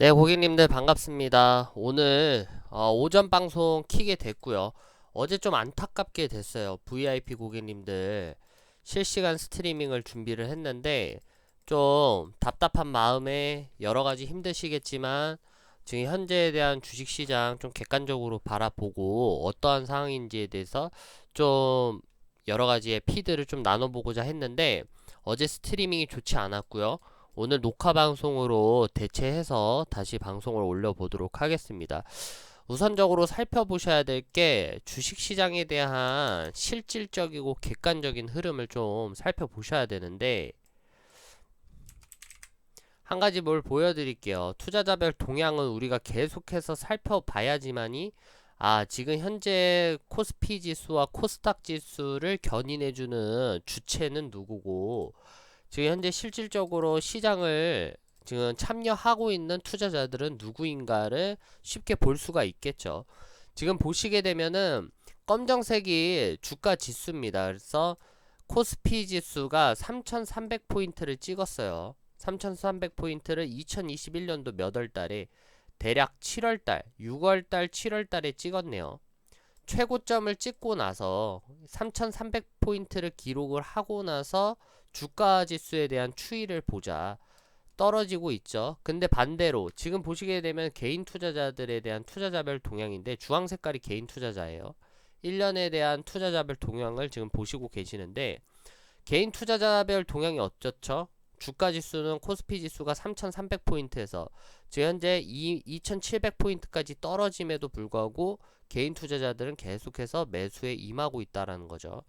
네, 고객님들 반갑습니다. 오늘 오전 방송 키게 됐고요. 어제 좀 안타깝게 됐어요. VIP 고객님들 실시간 스트리밍을 준비를 했는데 좀 답답한 마음에 여러 가지 힘드시겠지만 지금 현재에 대한 주식시장 좀 객관적으로 바라보고 어떠한 상황인지에 대해서 좀 여러 가지의 피드를 좀 나눠보고자 했는데 어제 스트리밍이 좋지 않았고요. 오늘 녹화 방송으로 대체해서 다시 방송을 올려보도록 하겠습니다. 우선적으로 살펴보셔야 될 게 주식시장에 대한 실질적이고 객관적인 흐름을 좀 살펴보셔야 되는데 한 가지 뭘 보여드릴게요. 투자자별 동향은 우리가 계속해서 살펴봐야지만이 지금 현재 코스피 지수와 코스닥 지수를 견인해주는 주체는 누구고 지금 현재 실질적으로 시장을 지금 참여하고 있는 투자자들은 누구인가를 쉽게 볼 수가 있겠죠. 지금 보시게 되면은 검정색이 주가 지수입니다. 그래서 코스피 지수가 3,300포인트를 찍었어요. 3,300포인트를 2021년도 몇 월 달에 대략 7월달, 6월달, 7월달에 찍었네요. 최고점을 찍고 나서 3,300포인트를 기록을 하고 나서 주가 지수에 대한 추이를 보자. 떨어지고 있죠. 근데 반대로 지금 보시게 되면 개인 투자자들에 대한 투자자별 동향인데 주황 색깔이 개인 투자자예요. 1년에 대한 투자자별 동향을 지금 보시고 계시는데 개인 투자자별 동향이 어떻죠? 주가 지수는 코스피 지수가 3,300포인트에서 지금 현재 2,700포인트까지 떨어짐에도 불구하고 개인 투자자들은 계속해서 매수에 임하고 있다라는 거죠.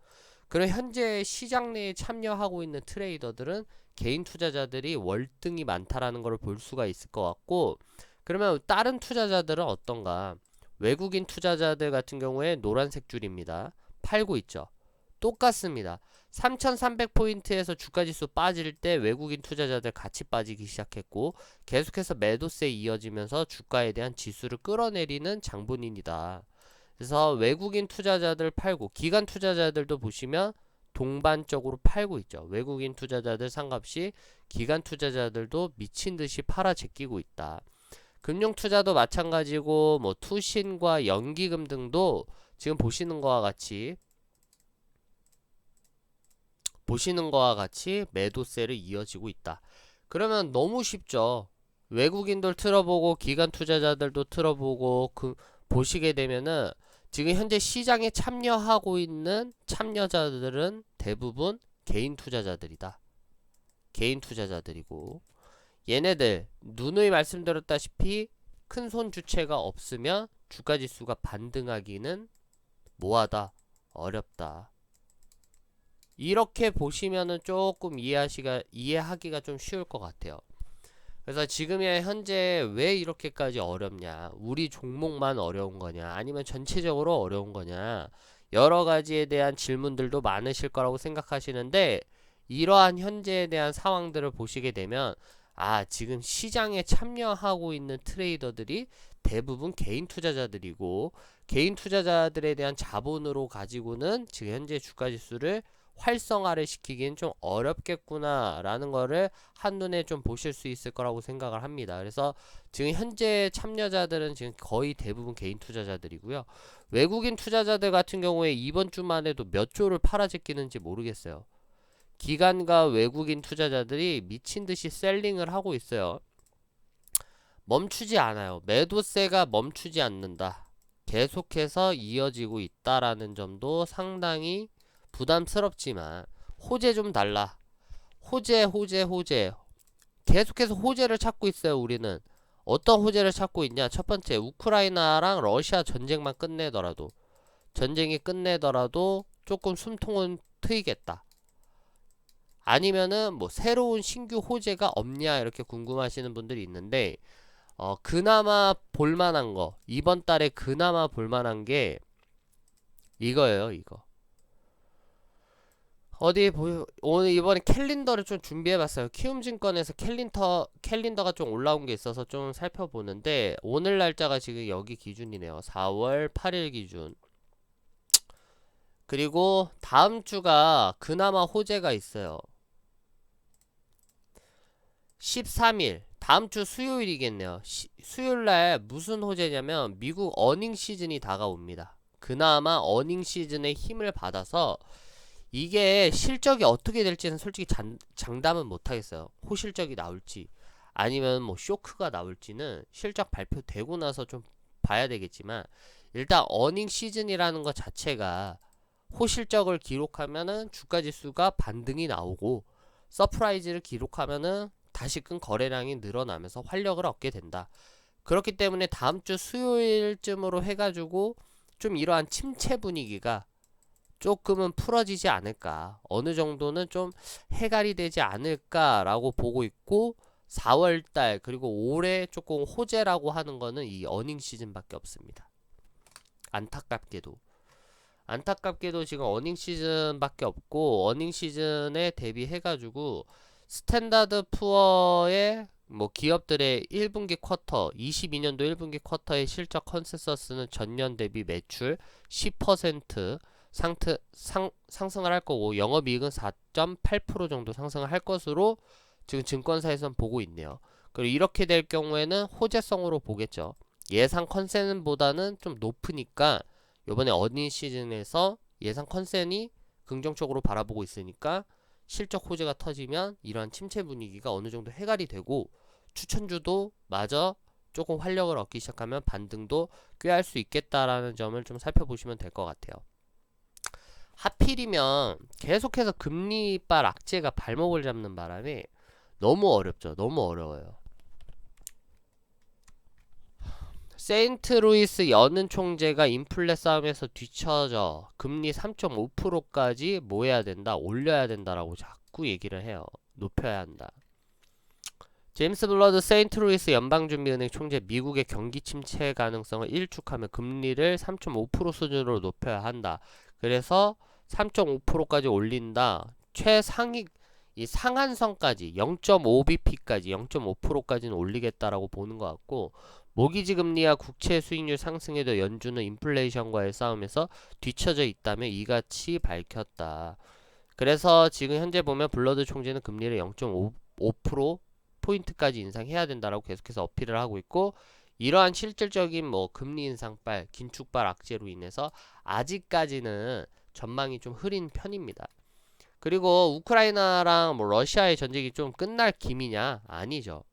그럼 현재 시장 내에 참여하고 있는 트레이더들은 개인 투자자들이 월등히 많다라는 것을 볼 수가 있을 것 같고, 그러면 다른 투자자들은 어떤가? 외국인 투자자들 같은 경우에 노란색 줄입니다. 팔고 있죠. 똑같습니다. 3,300포인트에서 주가지수 빠질 때 외국인 투자자들 같이 빠지기 시작했고 계속해서 매도세에 이어지면서 주가에 대한 지수를 끌어내리는 장본인이다. 그래서 외국인 투자자들 팔고 기관 투자자들도 보시면 동반적으로 팔고 있죠. 외국인 투자자들 상관없이 기관 투자자들도 미친 듯이 팔아 제끼고 있다. 금융 투자도 마찬가지고 뭐 투신과 연기금 등도 지금 보시는 거와 같이 매도세를 이어지고 있다. 그러면 너무 쉽죠. 외국인들 틀어보고 기관 투자자들도 틀어보고 보시게 되면은 지금 현재 시장에 참여하고 있는 참여자들은 대부분 개인 투자자들이다. 개인 투자자들이고 얘네들 누누이 말씀드렸다시피 큰 손 주체가 없으면 주가 지수가 반등하기는 뭐하다 어렵다. 이렇게 보시면은 조금 이해하기가 좀 쉬울 것 같아요. 그래서 지금의 현재 왜 이렇게까지 어렵냐? 우리 종목만 어려운 거냐? 아니면 전체적으로 어려운 거냐? 여러 가지에 대한 질문들도 많으실 거라고 생각하시는데 이러한 현재에 대한 상황들을 보시게 되면 지금 시장에 참여하고 있는 트레이더들이 대부분 개인 투자자들이고 개인 투자자들에 대한 자본으로 가지고는 지금 현재 주가 지수를 활성화를 시키기는 좀 어렵겠구나 라는 거를 한눈에 좀 보실 수 있을 거라고 생각을 합니다. 그래서 지금 현재 참여자들은 지금 거의 대부분 개인 투자자들이고요. 외국인 투자자들 같은 경우에 이번 주만 해도 몇 조를 팔아제끼는지 모르겠어요. 기관과 외국인 투자자들이 미친 듯이 셀링을 하고 있어요. 멈추지 않아요. 매도세가 멈추지 않는다. 계속해서 이어지고 있다라는 점도 상당히 부담스럽지만 호재 좀 달라. 호재. 계속해서 호재를 찾고 있어요. 우리는 어떤 호재를 찾고 있냐? 첫 번째, 우크라이나랑 러시아 전쟁이 끝내더라도 조금 숨통은 트이겠다. 아니면은 뭐 새로운 신규 호재가 없냐 이렇게 궁금하시는 분들이 있는데 그나마 볼만한 거 이번 달에 그나마 볼만한 게 이거예요. 이거 오늘 이번에 캘린더를 좀 준비해봤어요. 키움증권에서 캘린더가 좀 올라온 게 있어서 좀 살펴보는데 오늘 날짜가 지금 여기 기준이네요. 4월 8일 기준. 그리고 다음 주가 그나마 호재가 있어요. 13일 다음 주 수요일이겠네요. 수요일날 무슨 호재냐면 미국 어닝 시즌이 다가옵니다. 그나마 어닝 시즌의 힘을 받아서 이게 실적이 어떻게 될지는 솔직히 장담은 못하겠어요. 호실적이 나올지 아니면 뭐 쇼크가 나올지는 실적 발표되고 나서 좀 봐야 되겠지만, 일단 어닝 시즌이라는 것 자체가 호실적을 기록하면은 주가지수가 반등이 나오고, 서프라이즈를 기록하면은 다시금 거래량이 늘어나면서 활력을 얻게 된다. 그렇기 때문에 다음 주 수요일쯤으로 해가지고 좀 이러한 침체 분위기가 조금은 풀어지지 않을까, 어느 정도는 좀 해갈이 되지 않을까라고 보고 있고, 4월달 그리고 올해 조금 호재라고 하는 거는 이 어닝 시즌밖에 없습니다. 안타깝게도 지금 어닝 시즌밖에 없고, 어닝 시즌에 대비해가지고 스탠다드 푸어의 뭐 기업들의 1분기 쿼터, 22년도 1분기 쿼터의 실적 컨센서스는 전년 대비 매출 10% 상승을 할 거고, 영업이익은 4.8% 정도 상승을 할 것으로 지금 증권사에서는 보고 있네요. 그리고 이렇게 될 경우에는 호재성으로 보겠죠. 예상 컨센보다는 좀 높으니까 요번에 어닝 시즌에서 예상 컨센이 긍정적으로 바라보고 있으니까 실적 호재가 터지면 이러한 침체 분위기가 어느 정도 해갈이 되고, 추천주도 마저 조금 활력을 얻기 시작하면 반등도 꾀할 수 있겠다라는 점을 좀 살펴보시면 될 것 같아요. 하필이면 계속해서 금리빨 악재가 발목을 잡는 바람에 너무 어렵죠. 너무 어려워요. 세인트루이스 여는 총재가 인플레 싸움에서 뒤처져 금리 3.5%까지 뭐 해야 된다, 올려야 된다라고 자꾸 얘기를 해요. 높여야 한다. 제임스 블러드 세인트루이스 연방준비은행 총재, 미국의 경기 침체 가능성을 일축하며 금리를 3.5% 수준으로 높여야 한다. 그래서 3.5%까지 올린다. 최상위 이 상한선까지 0.5bp까지 0.5%까지는 올리겠다라고 보는 것 같고, 모기지 금리와 국채 수익률 상승에도 연준은 인플레이션과의 싸움에서 뒤처져 있다며 이같이 밝혔다. 그래서 지금 현재 보면 블러드 총재는 금리를 0.5% 포인트까지 인상해야 된다라고 계속해서 어필을 하고 있고, 이러한 실질적인 뭐 금리 인상발, 긴축발 악재로 인해서 아직까지는 전망이 좀 흐린 편입니다. 그리고 우크라이나랑 뭐 러시아의 전쟁이 좀 끝날 기미냐? 아니죠.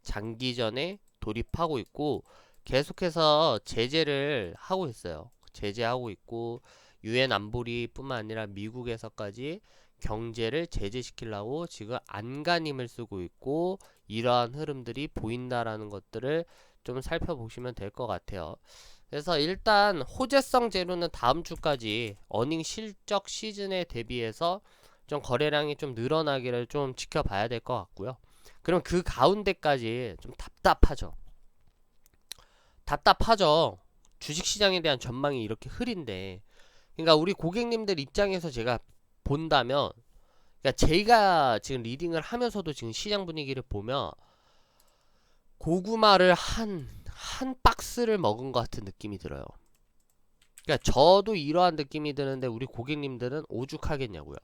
장기전에 돌입하고 있고, 계속해서 제재를 하고 있어요. 제재하고 있고, 유엔 안보리뿐만 아니라 미국에서까지 경제를 제재시키려고 지금 안간힘을 쓰고 있고, 이러한 흐름들이 보인다라는 것들을 좀 살펴보시면 될 것 같아요. 그래서 일단 호재성 재료는 다음 주까지 어닝 실적 시즌에 대비해서 좀 거래량이 좀 늘어나기를 좀 지켜봐야 될 것 같고요. 그럼 그 가운데까지 좀 답답하죠. 주식시장에 대한 전망이 이렇게 흐린데, 그러니까 우리 고객님들 입장에서 제가 본다면, 그러니까 제가 지금 리딩을 하면서도 지금 시장 분위기를 보면 고구마를 한 박스를 먹은 것 같은 느낌이 들어요. 그러니까 저도 이러한 느낌이 드는데 우리 고객님들은 오죽하겠냐고요.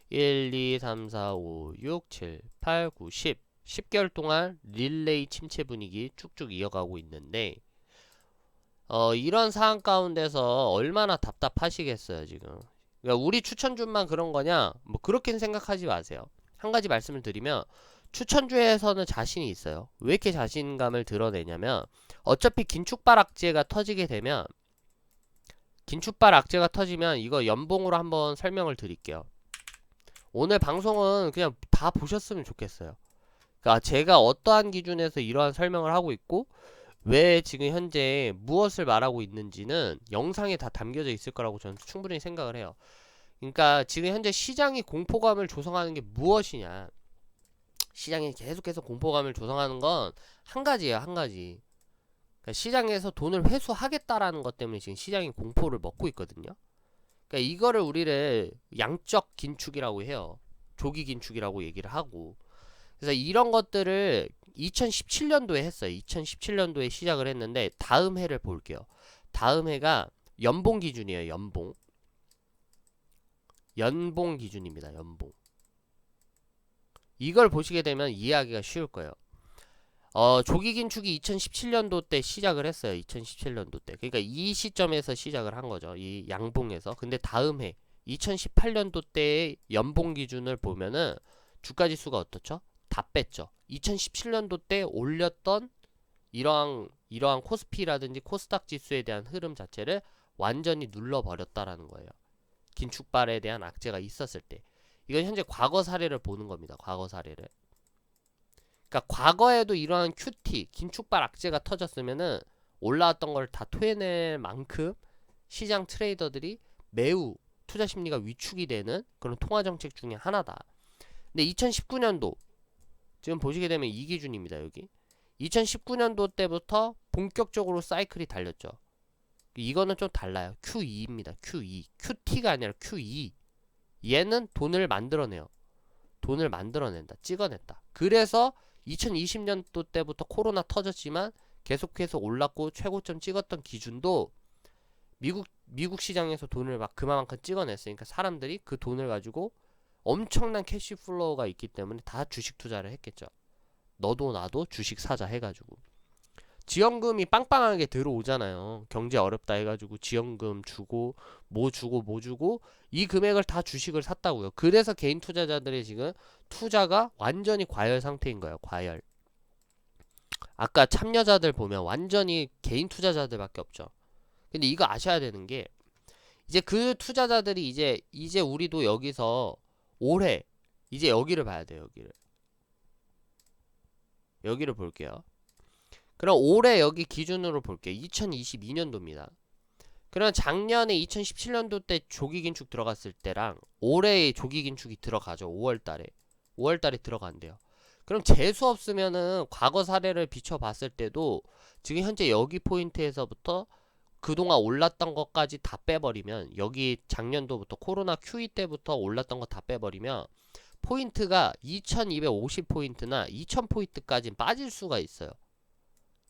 1, 2, 3, 4, 5, 6, 7, 8, 9, 10 10개월 동안 릴레이 침체 분위기 쭉쭉 이어가고 있는데, 이런 상황 가운데서 얼마나 답답하시겠어요 지금. 그러니까 우리 추천주만 그런 거냐, 뭐 그렇게는 생각하지 마세요. 한 가지 말씀을 드리면, 추천주에서는 자신이 있어요. 왜 이렇게 자신감을 드러내냐면, 어차피 긴축발 악재가 터지게 되면, 긴축발 악재가 터지면 이거 연봉으로 한번 설명을 드릴게요. 오늘 방송은 그냥 다 보셨으면 좋겠어요. 그러니까 제가 어떠한 기준에서 이러한 설명을 하고 있고, 왜 지금 현재 무엇을 말하고 있는지는 영상에 다 담겨져 있을 거라고 저는 충분히 생각을 해요. 그러니까 지금 현재 시장이 공포감을 조성하는 게 무엇이냐, 시장이 계속해서 공포감을 조성하는 건 한 가지예요. 한 가지. 그러니까 시장에서 돈을 회수하겠다라는 것 때문에 지금 시장이 공포를 먹고 있거든요. 그러니까 이거를 우리를 양적 긴축이라고 해요. 조기 긴축이라고 얘기를 하고. 그래서 이런 것들을 2017년도에 했어요. 2017년도에 시작을 했는데, 다음 해를 볼게요. 다음 해가 연봉 기준이에요. 연봉 기준입니다. 연봉. 이걸 보시게 되면 이해하기가 쉬울 거예요. 조기 긴축이 2017년도 때 시작을 했어요. 2017년도 때. 그러니까 이 시점에서 시작을 한 거죠. 이 양봉에서. 근데 다음 해 2018년도 때의 연봉 기준을 보면은 주가 지수가 어떻죠? 다 뺐죠. 2017년도 때 올렸던 이러한 코스피라든지 코스닥 지수에 대한 흐름 자체를 완전히 눌러버렸다라는 거예요. 긴축발에 대한 악재가 있었을 때. 이건 현재 과거 사례를 보는 겁니다. 과거 사례를. 그러니까 과거에도 이러한 QT, 긴축발 악재가 터졌으면은 올라왔던 걸 다 토해낼 만큼 시장 트레이더들이 매우 투자 심리가 위축이 되는 그런 통화 정책 중에 하나다. 근데 2019년도 지금 보시게 되면 이 기준입니다. 여기 2019년도 때부터 본격적으로 사이클이 달렸죠. 이거는 좀 달라요. Q2입니다. Q2. QT가 아니라 Q2. 얘는 돈을 만들어내요. 돈을 만들어낸다. 찍어냈다. 그래서 2020년도 때부터 코로나 터졌지만 계속해서 올랐고 최고점 찍었던 기준도 미국 시장에서 돈을 막 그만큼 찍어냈으니까 사람들이 그 돈을 가지고 엄청난 캐시 플로우가 있기 때문에 다 주식 투자를 했겠죠. 너도 나도 주식 사자 해가지고 지원금이 빵빵하게 들어오잖아요. 경제 어렵다 해가지고 지원금 주고 뭐 주고 뭐 주고 이 금액을 다 주식을 샀다고요. 그래서 개인 투자자들의 지금 투자가 완전히 과열 상태인 거예요. 과열. 아까 참여자들 보면 완전히 개인 투자자들밖에 없죠. 근데 이거 아셔야 되는 게 이제 그 투자자들이 이제 우리도 여기서 올해 이제 여기를 봐야 돼요. 여기를 볼게요. 그럼 올해 여기 기준으로 볼게요. 2022년도입니다. 그럼 작년에 2017년도 때 조기 긴축 들어갔을 때랑 올해의 조기 긴축이 들어가죠. 5월달에 들어간대요. 그럼 재수 없으면은 과거 사례를 비춰봤을 때도 지금 현재 여기 포인트에서부터 그동안 올랐던 것까지 다 빼버리면 여기 작년도부터 코로나 Q2 때부터 올랐던 거 다 빼버리면 포인트가 2250포인트나 2000포인트까지 빠질 수가 있어요.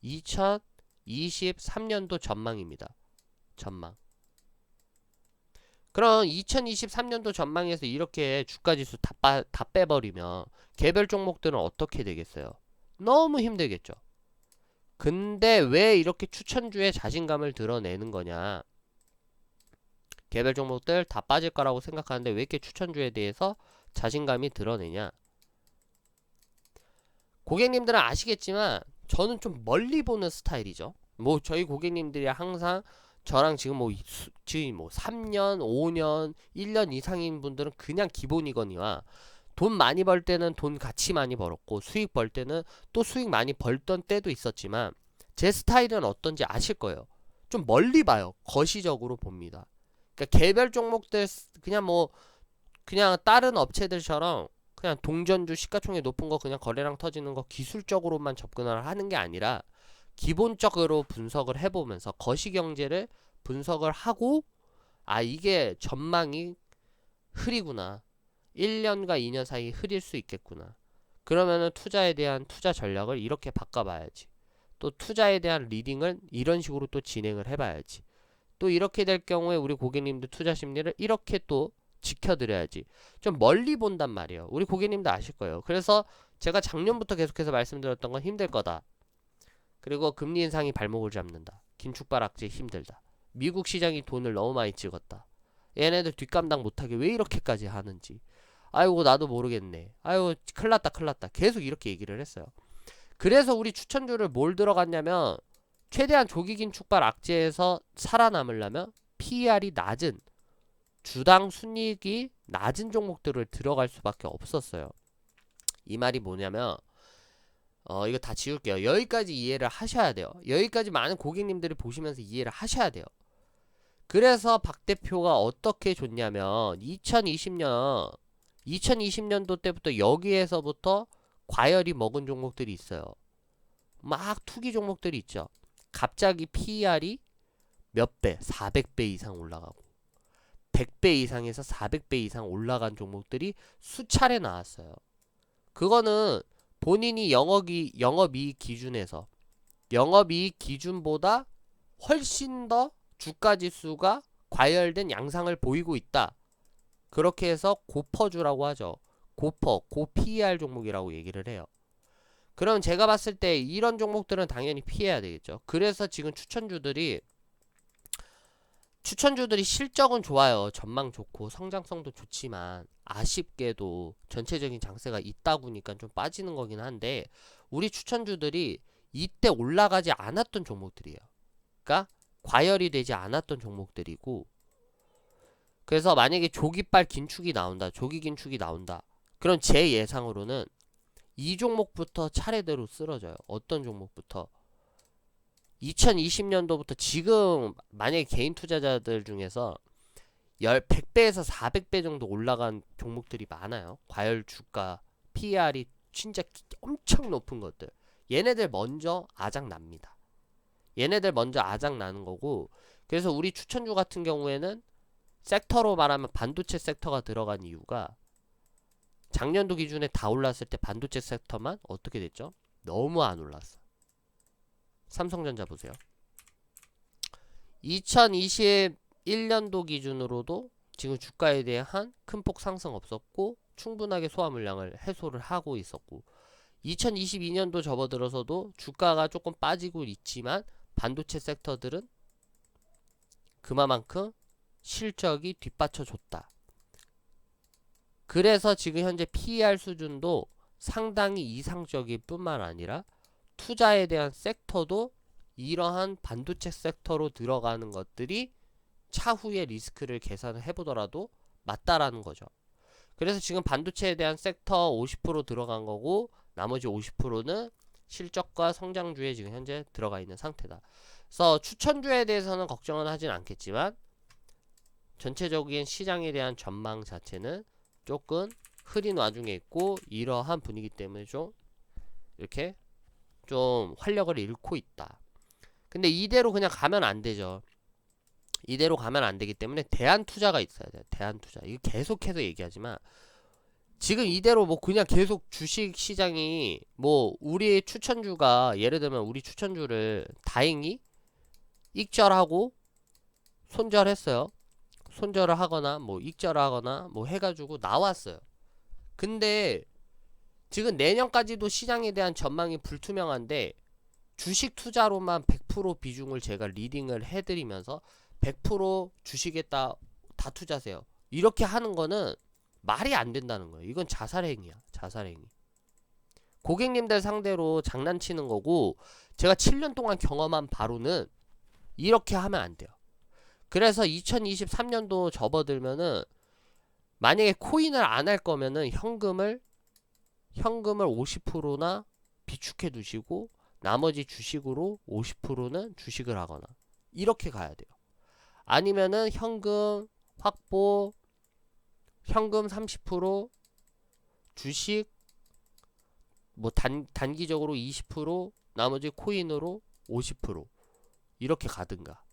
2023년도 전망입니다. 전망. 그럼 2023년도 전망에서 이렇게 주가지수 다 빼버리면 개별 종목들은 어떻게 되겠어요? 너무 힘들겠죠. 근데 왜 이렇게 추천주에 자신감을 드러내는 거냐? 개별 종목들 다 빠질 거라고 생각하는데 왜 이렇게 추천주에 대해서 자신감이 드러내냐? 고객님들은 아시겠지만 저는 좀 멀리 보는 스타일이죠. 뭐 저희 고객님들이 항상 저랑 지금 지금 3년, 5년, 1년 이상인 분들은 그냥 기본이거니와 돈 많이 벌 때는 돈 같이 많이 벌었고 수익 벌 때는 또 수익 많이 벌던 때도 있었지만 제 스타일은 어떤지 아실 거예요. 좀 멀리 봐요. 거시적으로 봅니다. 그러니까 개별 종목들 그냥 다른 업체들처럼 그냥 동전주 시가총액 높은 거 그냥 거래량 터지는 거 기술적으로만 접근을 하는 게 아니라 기본적으로 분석을 해보면서 거시경제를 분석을 하고 이게 전망이 흐리구나. 1년과 2년 사이 흐릴 수 있겠구나. 그러면은 투자에 대한 투자 전략을 이렇게 바꿔봐야지. 또 투자에 대한 리딩을 이런 식으로 또 진행을 해봐야지. 또 이렇게 될 경우에 우리 고객님들 투자 심리를 이렇게 또 지켜드려야지. 좀 멀리 본단 말이에요. 우리 고객님도 아실 거예요. 그래서 제가 작년부터 계속해서 말씀드렸던 건 힘들 거다. 그리고 금리 인상이 발목을 잡는다. 긴축발 악재 힘들다. 미국 시장이 돈을 너무 많이 찍었다. 얘네들 뒷감당 못하게 왜 이렇게까지 하는지. 아이고 나도 모르겠네. 아이고 큰일났다. 계속 이렇게 얘기를 했어요. 그래서 우리 추천주를 뭘 들어갔냐면 최대한 조기 긴축발 악재에서 살아남으려면 PER이 낮은 주당 순이익이 낮은 종목들을 들어갈 수밖에 없었어요. 이 말이 뭐냐면 이거 다 지울게요. 여기까지 이해를 하셔야 돼요. 여기까지 많은 고객님들이 보시면서 이해를 하셔야 돼요. 그래서 박 대표가 어떻게 줬냐면 2020년도 때부터 여기에서부터 과열이 먹은 종목들이 있어요. 막 투기 종목들이 있죠. 갑자기 PER이 몇 배, 400배 이상 올라가고 100배 이상에서 400배 이상 올라간 종목들이 수차례 나왔어요. 그거는 본인이 영업이익 기준에서 영업이익 기준보다 훨씬 더 주가지수가 과열된 양상을 보이고 있다. 그렇게 해서 고퍼주라고 하죠. 고PER 종목이라고 얘기를 해요. 그럼 제가 봤을 때 이런 종목들은 당연히 피해야 되겠죠. 그래서 지금 추천주들이 실적은 좋아요. 전망 좋고 성장성도 좋지만 아쉽게도 전체적인 장세가 있다 보니까 좀 빠지는 거긴 한데, 우리 추천주들이 이때 올라가지 않았던 종목들이에요. 그러니까 과열이 되지 않았던 종목들이고, 그래서 만약에 조기빨 긴축이 나온다, 조기 긴축이 나온다, 그럼 제 예상으로는 이 종목부터 차례대로 쓰러져요. 어떤 종목부터? 2020년도부터 지금 만약에 개인 투자자들 중에서 100배에서 400배 정도 올라간 종목들이 많아요. 과열 주가, PER이 진짜 엄청 높은 것들. 얘네들 먼저 아작납니다. 얘네들 먼저 아작나는 거고, 그래서 우리 추천주 같은 경우에는 섹터로 말하면 반도체 섹터가 들어간 이유가, 작년도 기준에 다 올랐을 때 반도체 섹터만 어떻게 됐죠? 너무 안 올랐어. 삼성전자 보세요. 2021년도 기준으로도 지금 주가에 대한 큰 폭 상승 없었고 충분하게 소화 물량을 해소를 하고 있었고, 2022년도 접어들어서도 주가가 조금 빠지고 있지만 반도체 섹터들은 그만큼 실적이 뒷받쳐 줬다. 그래서 지금 현재 PER 수준도 상당히 이상적일 뿐만 아니라 투자에 대한 섹터도 이러한 반도체 섹터로 들어가는 것들이 차후에 리스크를 계산을 해보더라도 맞다라는 거죠. 그래서 지금 반도체에 대한 섹터 50% 들어간 거고, 나머지 50%는 실적과 성장주에 지금 현재 들어가 있는 상태다. 그래서 추천주에 대해서는 걱정은 하진 않겠지만 전체적인 시장에 대한 전망 자체는 조금 흐린 와중에 있고, 이러한 분위기 때문에 좀 이렇게 좀 활력을 잃고 있다. 근데 이대로 그냥 가면 안 되죠. 이대로 가면 안 되기 때문에 대안 투자가 있어야 돼요. 대안 투자. 이거 계속해서 얘기하지만 지금 이대로 뭐 그냥 계속 주식 시장이 뭐 우리 추천주가, 예를 들면 우리 추천주를 다행히 익절하고 손절했어요. 손절을 하거나 뭐 익절을 하거나 뭐 해가지고 나왔어요. 근데 지금 내년까지도 시장에 대한 전망이 불투명한데 주식 투자로만 100% 비중을 제가 리딩을 해드리면서 100% 주식에 다 투자세요, 이렇게 하는 거는 말이 안 된다는 거예요. 이건 자살행위야. 자살행위. 고객님들 상대로 장난치는 거고, 제가 7년 동안 경험한 바로는 이렇게 하면 안 돼요. 그래서 2023년도 접어들면은 만약에 코인을 안 할 거면은 현금을 50%나 비축해 두시고 나머지 주식으로 50%는 주식을 하거나 이렇게 가야 돼요. 아니면은 현금 확보, 현금 30%, 주식 뭐 단기적으로 20%, 나머지 코인으로 50% 이렇게 가든가.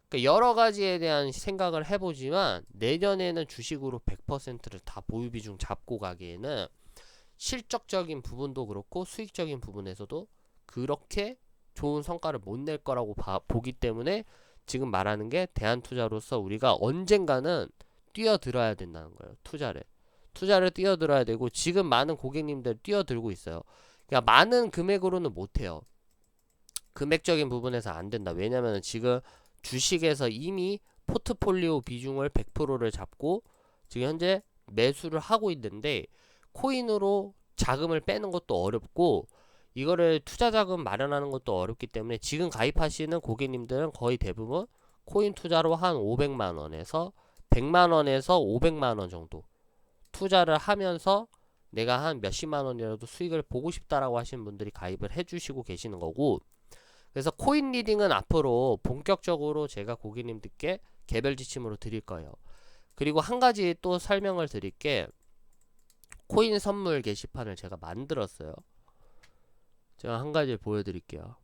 그러니까 여러 가지에 대한 생각을 해보지만 내년에는 주식으로 100%를 다 보유 비중 잡고 가기에는 실적적인 부분도 그렇고 수익적인 부분에서도 그렇게 좋은 성과를 못 낼 거라고 보기 때문에 지금 말하는 게 대안투자로서 우리가 언젠가는 뛰어들어야 된다는 거예요. 투자를 뛰어들어야 되고, 지금 많은 고객님들 뛰어들고 있어요. 그러니까 많은 금액으로는 못해요. 금액적인 부분에서 안 된다. 왜냐면 지금 주식에서 이미 포트폴리오 비중을 100%를 잡고 지금 현재 매수를 하고 있는데, 코인으로 자금을 빼는 것도 어렵고 이거를 투자 자금 마련하는 것도 어렵기 때문에 지금 가입하시는 고객님들은 거의 대부분 코인 투자로 한 500만원에서 100만원에서 500만원 정도 투자를 하면서 내가 한 몇십만원이라도 수익을 보고 싶다라고 하시는 분들이 가입을 해주시고 계시는 거고, 그래서 코인 리딩은 앞으로 본격적으로 제가 고객님들께 개별 지침으로 드릴 거예요. 그리고 한 가지 또 설명을 드릴게, 코인 선물 게시판을 제가 만들었어요. 제가 한 가지 보여드릴게요.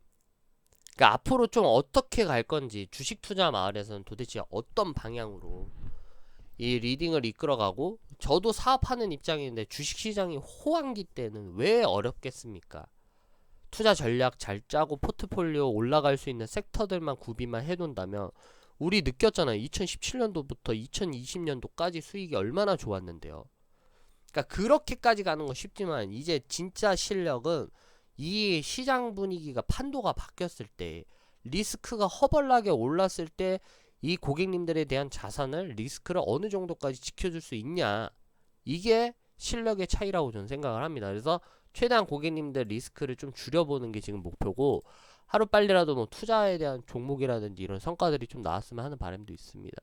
그러니까 앞으로 좀 어떻게 갈 건지, 주식 투자 마을에서는 도대체 어떤 방향으로 이 리딩을 이끌어가고, 저도 사업하는 입장인데 주식시장이 호황기 때는 왜 어렵겠습니까? 투자 전략 잘 짜고 포트폴리오 올라갈 수 있는 섹터들만 구비만 해놓는다면, 우리 느꼈잖아요. 2017년도부터 2020년도까지 수익이 얼마나 좋았는데요. 그러니까 그렇게까지 가는 건 쉽지만 이제 진짜 실력은 이 시장 분위기가 판도가 바뀌었을 때 리스크가 허벌나게 올랐을 때 이 고객님들에 대한 자산을 리스크를 어느 정도까지 지켜줄 수 있냐, 이게 실력의 차이라고 저는 생각을 합니다. 그래서 최대한 고객님들 리스크를 좀 줄여보는 게 지금 목표고, 하루빨리라도 뭐 투자에 대한 종목이라든지 이런 성과들이 좀 나왔으면 하는 바람도 있습니다.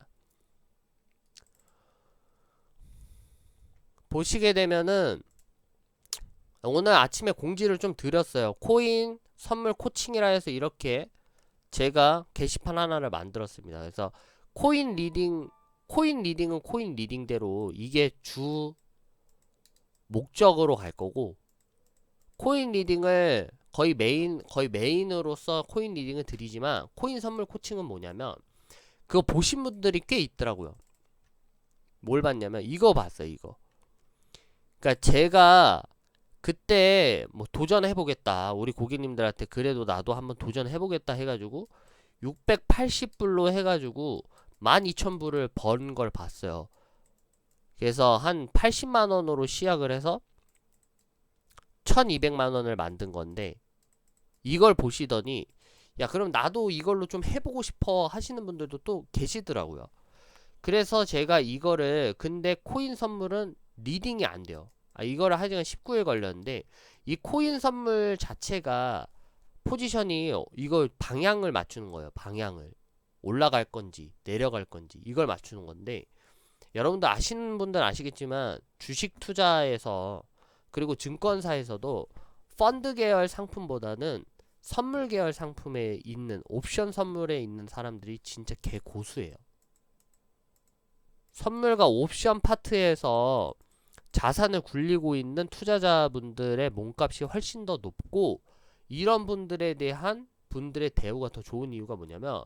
보시게 되면은 오늘 아침에 공지를 좀 드렸어요. 코인 선물 코칭이라 해서 이렇게 제가 게시판 하나를 만들었습니다. 그래서 코인 리딩은 코인 리딩대로 이게 주 목적으로 갈 거고, 코인 리딩을 거의 메인으로서 코인 리딩을 드리지만, 코인 선물 코칭은 뭐냐면 그거 보신 분들이 꽤 있더라고요. 뭘 봤냐면 이거 봤어요. 이거. 그러니까 제가 그때 뭐 도전해보겠다, 우리 고객님들한테 그래도 나도 한번 도전해보겠다 해가지고 680불로 해가지고 12,000불을 번 걸 봤어요. 그래서 한 80만원으로 시작을 해서 1200만원을 만든 건데, 이걸 보시더니 야 그럼 나도 이걸로 좀 해보고 싶어 하시는 분들도 또 계시더라고요. 그래서 제가 이거를, 근데 코인 선물은 리딩이 안 돼요. 이거를 한 시간 19일 걸렸는데, 이 코인 선물 자체가 포지션이 이걸 방향을 맞추는 거예요. 방향을 올라갈 건지 내려갈 건지 이걸 맞추는 건데, 여러분들 아시는 분들은 아시겠지만 주식 투자에서 그리고 증권사에서도 펀드 계열 상품보다는 선물 계열 상품에 있는, 옵션 선물에 있는 사람들이 진짜 개고수예요. 선물과 옵션 파트에서 자산을 굴리고 있는 투자자분들의 몸값이 훨씬 더 높고, 이런 분들에 대한 분들의 대우가 더 좋은 이유가 뭐냐면,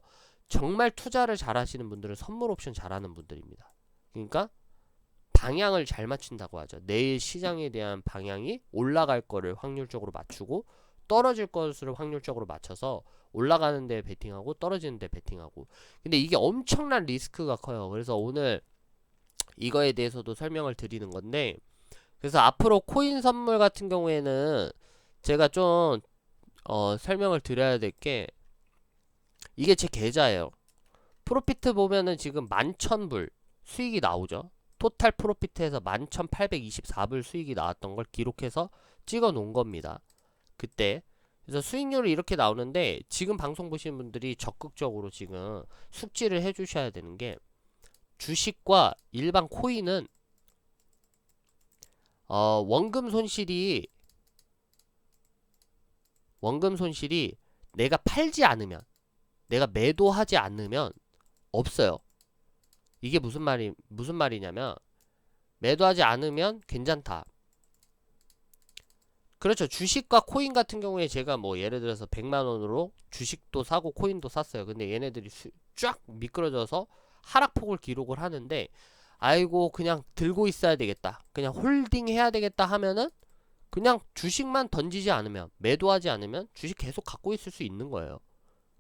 정말 투자를 잘 하시는 분들은 선물 옵션 잘하는 분들입니다. 그러니까 방향을 잘 맞춘다고 하죠. 내일 시장에 대한 방향이 올라갈 거를 확률적으로 맞추고 떨어질 것을 확률적으로 맞춰서 올라가는 데 베팅하고 떨어지는 데 베팅하고. 근데 이게 엄청난 리스크가 커요. 그래서 오늘 이거에 대해서도 설명을 드리는 건데, 그래서 앞으로 코인 선물 같은 경우에는 제가 좀 설명을 드려야 될 게, 이게 제 계좌예요. 프로피트 보면은 지금 11,000불 수익이 나오죠. 토탈 프로피트에서 11,824불 수익이 나왔던 걸 기록해서 찍어 놓은 겁니다. 그때. 그래서 수익률이 이렇게 나오는데, 지금 방송 보시는 분들이 적극적으로 지금 숙지를 해 주셔야 되는 게, 주식과 일반 코인은 원금 손실이 내가 팔지 않으면, 내가 매도하지 않으면 없어요. 이게 무슨 말이냐면, 매도하지 않으면 괜찮다. 그렇죠. 주식과 코인 같은 경우에 제가 뭐 예를 들어서 100만원으로 주식도 사고 코인도 샀어요. 근데 얘네들이 쫙 미끄러져서 하락폭을 기록을 하는데, 아이고 그냥 들고 있어야 되겠다, 그냥 홀딩 해야 되겠다 하면은 그냥 주식만 던지지 않으면, 매도하지 않으면 주식 계속 갖고 있을 수 있는 거예요.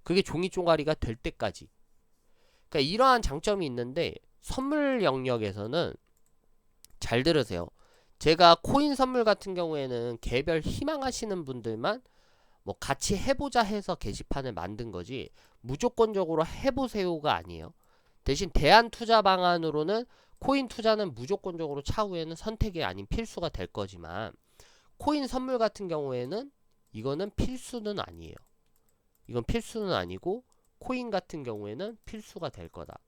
그게 종이 쪼가리가 될 때까지. 그러니까 이러한 장점이 있는데, 선물 영역에서는 잘 들으세요. 제가 코인 선물 같은 경우에는 개별 희망하시는 분들만 뭐 같이 해보자 해서 게시판을 만든 거지, 무조건적으로 해보세요가 아니에요. 대신 대안 투자 방안으로는 코인 투자는 무조건적으로 차후에는 선택이 아닌 필수가 될 거지만, 코인 선물 같은 경우에는 이거는 필수는 아니에요. 이건 필수는 아니고 코인 같은 경우에는 필수가 될 거다.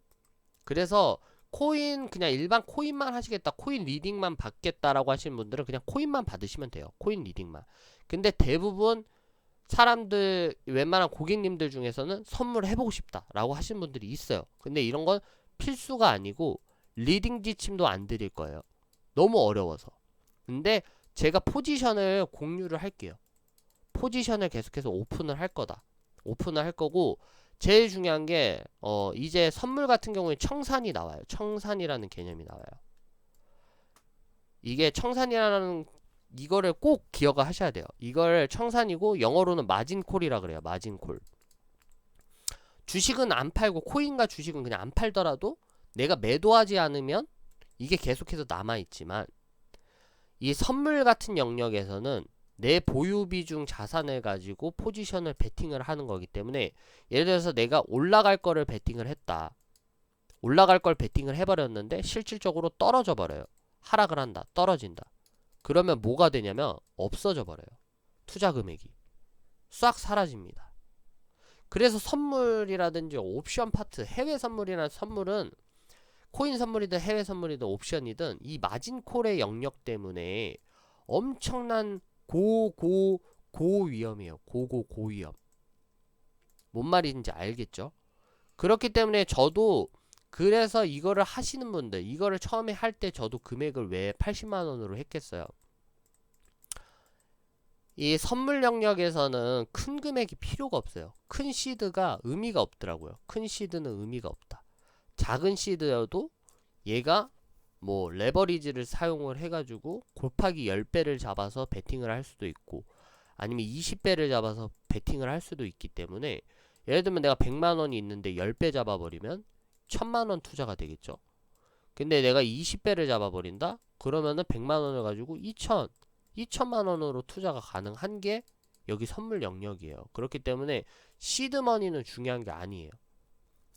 그래서 코인 그냥 일반 코인만 하시겠다, 코인 리딩만 받겠다라고 하시는 분들은 그냥 코인만 받으시면 돼요. 코인 리딩만. 근데 대부분 사람들, 웬만한 고객님들 중에서는 선물 해보고 싶다라고 하시는 분들이 있어요. 근데 이런 건 필수가 아니고 리딩 지침도 안 드릴 거예요. 너무 어려워서. 근데 제가 포지션을 공유를 할게요. 포지션을 계속해서 오픈을 할 거다. 오픈을 할 거고, 제일 중요한 게 이제 선물 같은 경우에 청산이 나와요. 청산이라는 개념이 나와요. 이게 청산이라는, 이거를 꼭 기억을 하셔야 돼요. 이걸 청산이고 영어로는 마진콜이라 그래요. 마진콜. 주식은 안 팔고, 코인과 주식은 그냥 안 팔더라도 내가 매도하지 않으면 이게 계속해서 남아있지만, 이 선물 같은 영역에서는 내 보유 비중 자산을 가지고 포지션을 베팅을 하는 거기 때문에, 예를 들어서 내가 올라갈 거를 베팅을 했다. 올라갈 걸 베팅을 해버렸는데 실질적으로 떨어져 버려요. 하락을 한다. 떨어진다. 그러면 뭐가 되냐면 없어져 버려요. 투자 금액이 싹 사라집니다. 그래서 선물이라든지 옵션 파트, 해외 선물이라는 선물은 코인 선물이든 해외 선물이든 옵션이든 이 마진콜의 영역 때문에 엄청난 고위험이에요. 고위험. 뭔 말인지 알겠죠? 그렇기 때문에 저도, 그래서 이거를 하시는 분들, 이거를 처음에 할 때 저도 금액을 왜 80만원으로 했겠어요? 이 선물 영역에서는 큰 금액이 필요가 없어요. 큰 시드가 의미가 없더라고요. 큰 시드는 의미가 없다. 작은 시드여도 얘가 뭐 레버리지를 사용을 해가지고 곱하기 10배를 잡아서 베팅을 할 수도 있고, 아니면 20배를 잡아서 베팅을 할 수도 있기 때문에, 예를 들면 내가 100만원이 있는데 10배 잡아버리면 1000만원 투자가 되겠죠. 근데 내가 20배를 잡아버린다? 그러면은 100만원을 가지고 2천만원으로 투자가 가능한 게 여기 선물 영역이에요. 그렇기 때문에 시드머니는 중요한 게 아니에요.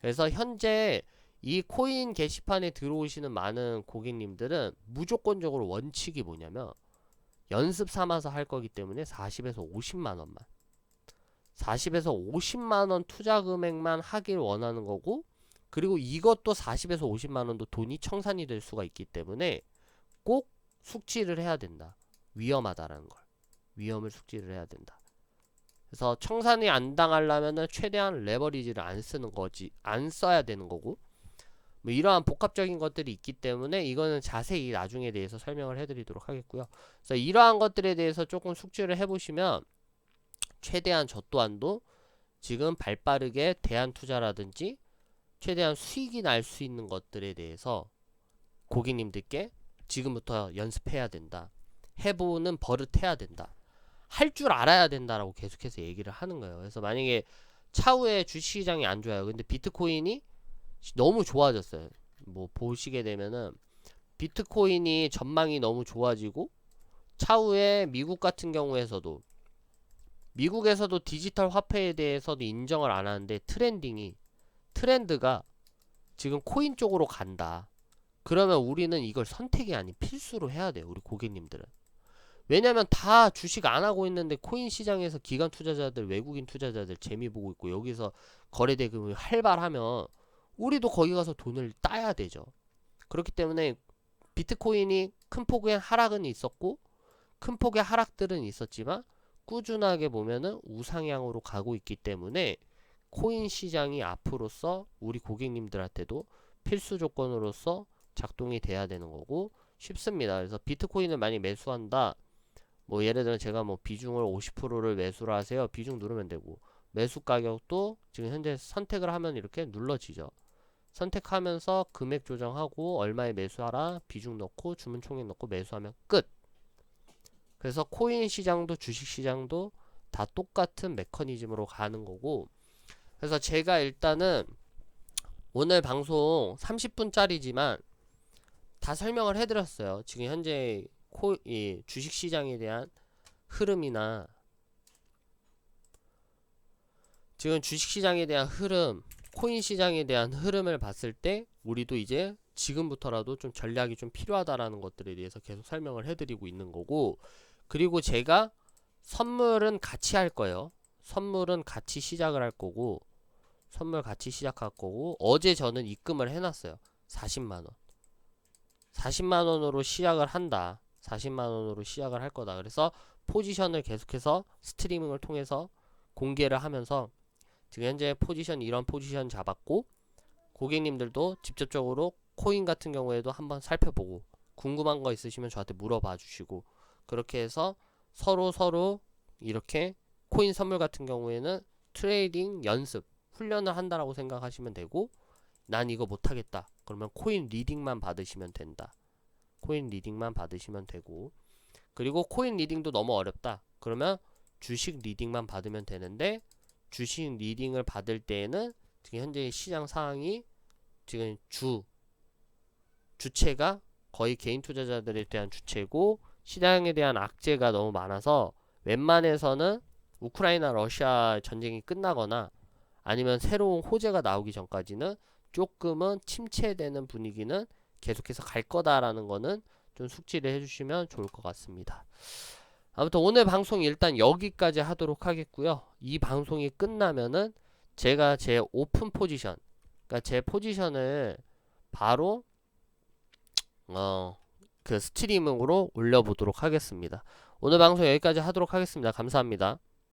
그래서 현재 이 코인 게시판에 들어오시는 많은 고객님들은 무조건적으로 원칙이 뭐냐면, 연습 삼아서 할 거기 때문에 40에서 50만원만, 40에서 50만원 투자 금액만 하길 원하는 거고, 그리고 이것도 40에서 50만원도 돈이 청산이 될 수가 있기 때문에 꼭 숙지를 해야 된다. 위험하다라는 걸. 위험을 숙지를 해야 된다. 그래서 청산이 안 당하려면은 최대한 레버리지를 안 쓰는 거지, 안 써야 되는 거고, 뭐 이러한 복합적인 것들이 있기 때문에 이거는 자세히 나중에 대해서 설명을 해드리도록 하겠고요. 그래서 이러한 것들에 대해서 조금 숙지를 해보시면 최대한 저 또한도 지금 발빠르게 대안 투자라든지 최대한 수익이 날 수 있는 것들에 대해서 고객님들께 지금부터 연습해야 된다. 해보는 버릇해야 된다. 할 줄 알아야 된다라고 계속해서 얘기를 하는 거예요. 그래서 만약에 차후에 주식시장이 안 좋아요. 근데 비트코인이 너무 좋아졌어요. 뭐 보시게 되면은 비트코인이 전망이 너무 좋아지고, 차후에 미국 같은 경우에서도, 미국에서도 디지털 화폐에 대해서도 인정을 안 하는데 트렌드가 지금 코인 쪽으로 간다. 그러면 우리는 이걸 선택이 아닌 필수로 해야 돼요. 우리 고객님들은. 왜냐면 다 주식 안 하고 있는데 코인 시장에서 기관 투자자들, 외국인 투자자들 재미 보고 있고 여기서 거래 대금이 활발하면 우리도 거기 가서 돈을 따야 되죠. 그렇기 때문에 비트코인이 큰 폭의 하락은 있었고, 큰 폭의 하락들은 있었지만 꾸준하게 보면은 우상향으로 가고 있기 때문에 코인 시장이 앞으로서 우리 고객님들한테도 필수 조건으로서 작동이 돼야 되는 거고 쉽습니다. 그래서 비트코인을 많이 매수한다. 뭐 예를 들어 제가 뭐 비중을 50%를 매수를 하세요. 비중 누르면 되고, 매수 가격도 지금 현재 선택을 하면 이렇게 눌러지죠. 선택하면서 금액 조정하고 얼마에 매수하라 비중 넣고 주문 총액 넣고 매수하면 끝. 그래서 코인 시장도 주식 시장도 다 똑같은 메커니즘으로 가는 거고, 그래서 제가 일단은 오늘 방송 30분짜리지만 다 설명을 해드렸어요. 지금 현재 이 주식 시장에 대한 흐름이나 지금 주식 시장에 대한 흐름, 코인 시장에 대한 흐름을 봤을 때 우리도 이제 지금부터라도 좀 전략이 좀 필요하다라는 것들에 대해서 계속 설명을 해드리고 있는 거고, 그리고 제가 선물은 같이 할 거예요. 선물은 같이 시작을 할 거고, 선물 같이 시작할 거고, 어제 저는 입금을 해놨어요. 40만원. 40만원으로 시작을 한다. 40만원으로 시작을 할 거다. 그래서 포지션을 계속해서 스트리밍을 통해서 공개를 하면서 지금 현재 포지션, 이런 포지션 잡았고, 고객님들도 직접적으로 코인 같은 경우에도 한번 살펴보고 궁금한 거 있으시면 저한테 물어봐 주시고, 그렇게 해서 서로 이렇게 코인 선물 같은 경우에는 트레이딩 연습 훈련을 한다라고 생각하시면 되고, 난 이거 못하겠다 그러면 코인 리딩만 받으시면 된다. 코인 리딩만 받으시면 되고, 그리고 코인 리딩도 너무 어렵다 그러면 주식 리딩만 받으면 되는데, 주식 리딩을 받을 때에는 지금 현재 시장 상황이 지금 주체가 거의 개인 투자자들에 대한 주체고, 시장에 대한 악재가 너무 많아서 웬만해서는 우크라이나 러시아 전쟁이 끝나거나 아니면 새로운 호재가 나오기 전까지는 조금은 침체되는 분위기는 계속해서 갈 거다라는 거는 좀 숙지를 해주시면 좋을 것 같습니다. 아무튼 오늘 방송 일단 여기까지 하도록 하겠고요. 이 방송이 끝나면은 제가 제 오픈 포지션, 그러니까 제 포지션을 바로 그 스트리밍으로 올려보도록 하겠습니다. 오늘 방송 여기까지 하도록 하겠습니다. 감사합니다.